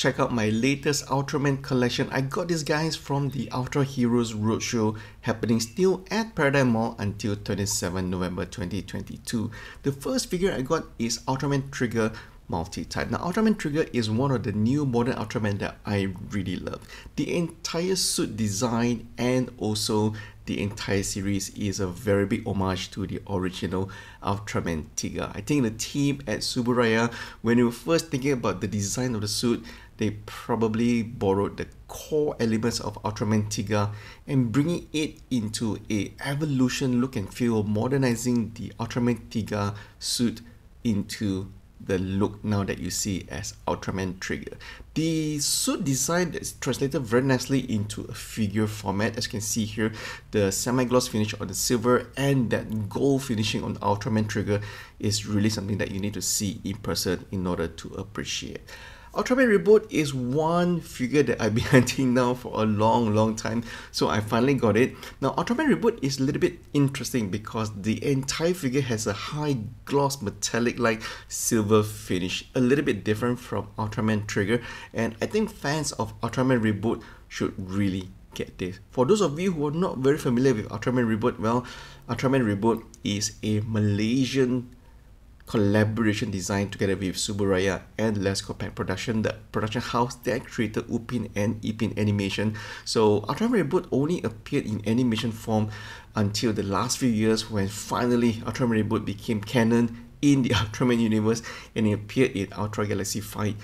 check out my latest Ultraman collection. I got these guys from the Ultra Heroes Roadshow happening still at Paradigm Mall until 27 November 2022. The first figure I got is Ultraman Trigger multi-type. Now, Ultraman Trigger is one of the new modern Ultraman that I really love. The entire suit design and also the entire series is a very big homage to the original Ultraman TIGA. I think the team at Subaraya, when they were first thinking about the design of the suit, they probably borrowed the core elements of Ultraman TIGA and bringing it into a evolution look and feel, modernizing the Ultraman TIGA suit into the look now that you see as Ultraman Trigger. The suit design is translated very nicely into a figure format. As you can see here, the semi-gloss finish on the silver and that gold finishing on Ultraman Trigger is really something that you need to see in person in order to appreciate. Ultraman Reboot is one figure that I've been hunting now for a long time, so I finally got it. Now, Ultraman Reboot is a little bit interesting because the entire figure has a high gloss metallic like silver finish, a little bit different from Ultraman Trigger, and I think fans of Ultraman Reboot should really get this. For those of you who are not very familiar with Ultraman Reboot, well, Ultraman Reboot is a Malaysian collaboration design together with Subaraya and Lesco Pack Production, the production house that created Upin and Ipin animation. So Ultraman Reboot only appeared in animation form until the last few years when finally Ultraman Reboot became canon in the Ultraman universe and it appeared in Ultra Galaxy Fight.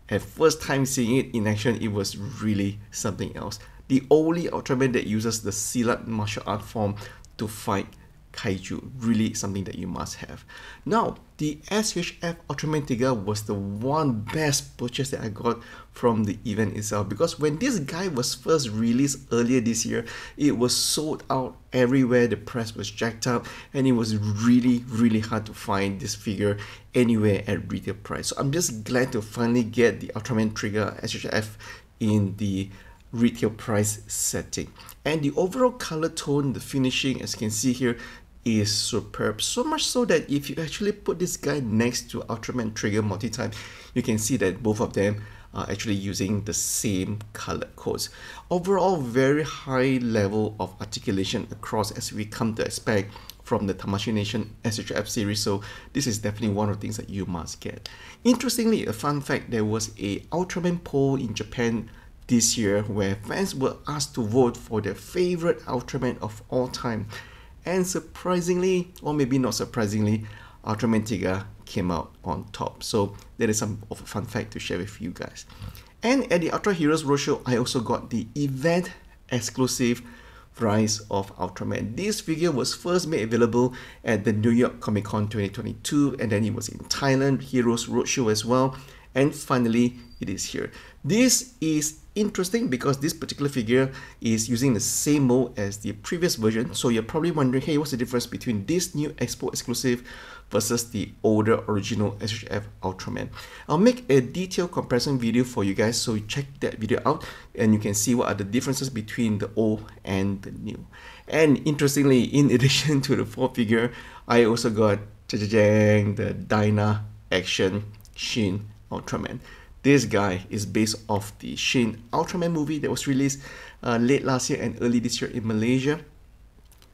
At first time seeing it in action, it was really something else. The only Ultraman that uses the Silat martial art form to fight Kaiju, really something that you must have. Now, the SHF Ultraman TIGA was the one best purchase that I got from the event itself, because when this guy was first released earlier this year, it was sold out everywhere, the press was jacked up, and it was really hard to find this figure anywhere at retail price. So I'm just glad to finally get the Ultraman Trigger SHF in the retail price setting. And the overall color tone, the finishing, as you can see here, is superb. So much so that if you actually put this guy next to Ultraman Trigger multi-type, you can see that both of them are actually using the same color codes. Overall, very high level of articulation across as we come to expect from the Tamashii Nation SHF series, so this is definitely one of the things that you must get. Interestingly, a fun fact, there was a Ultraman poll in Japan this year where fans were asked to vote for their favorite Ultraman of all time, and surprisingly, or maybe not surprisingly, Ultraman TIGA came out on top. So that is some of a fun fact to share with you guys. And at the Ultra Heroes Roadshow, I also got the event exclusive Rise of Ultraman. This figure was first made available at the New York Comic Con 2022, and then it was in Thailand Heroes Roadshow as well, and finally it is here. This is interesting because this particular figure is using the same mold as the previous version, so you're probably wondering, hey, what's the difference between this new Expo exclusive versus the older original SHF Ultraman? I'll make a detailed comparison video for you guys, so check that video out and you can see what are the differences between the old and the new. And interestingly, in addition to the fourth figure, I also got the Dyna Action Shin Ultraman. This guy is based off the Shin Ultraman movie that was released late last year and early this year in Malaysia.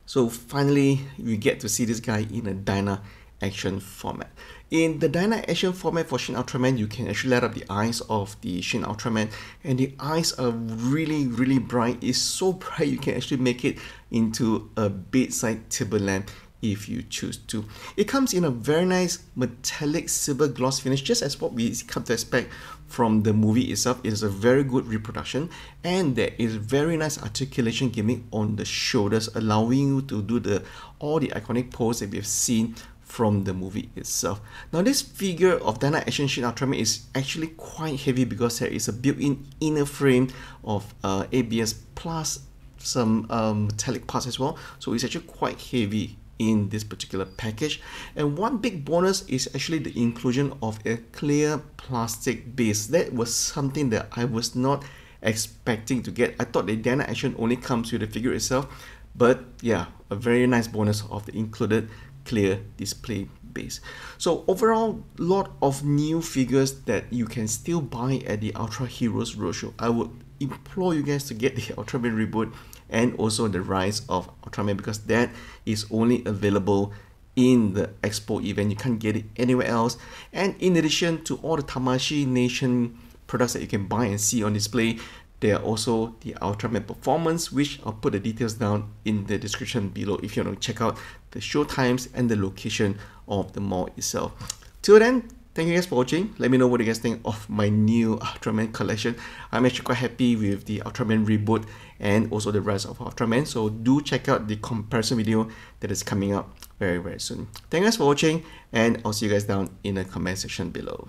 So finally, we get to see this guy in a Dyna Action format. In the Dyna Action format for Shin Ultraman, you can actually light up the eyes of the Shin Ultraman, and the eyes are really bright. It's so bright you can actually make it into a bedside table lamp if you choose to. It comes in a very nice metallic silver gloss finish, just as what we come to expect from the movie itself. It is a very good reproduction, and there is very nice articulation gimmick on the shoulders, allowing you to do all the iconic pose that we have seen from the movie itself. Now, this figure of Dyna Action Shin Ultraman is actually quite heavy because there is a built-in inner frame of ABS plus some metallic parts as well, so it's actually quite heavy in this particular package. And one big bonus is actually the inclusion of a clear plastic base. That was something that I was not expecting to get. I thought the Dyna Action only comes with the figure itself, but yeah, a very nice bonus of the included clear display base. So overall, lot of new figures that you can still buy at the Ultra Heroes Roadshow. I would implore you guys to get the Ultraman Reboot and also the Rise of Ultraman, because that is only available in the Expo event. You can't get it anywhere else. And in addition to all the Tamashii Nation products that you can buy and see on display, there are also the Ultraman Performance, which I'll put the details down in the description below if you want to check out the show times and the location of the mall itself. Till then, thank you guys for watching. Let me know what you guys think of my new Ultraman collection. I'm actually quite happy with the Ultraman Reboot and also the Rise of Ultraman. So do check out the comparison video that is coming up very soon. Thank you guys for watching, and I'll see you guys down in the comment section below.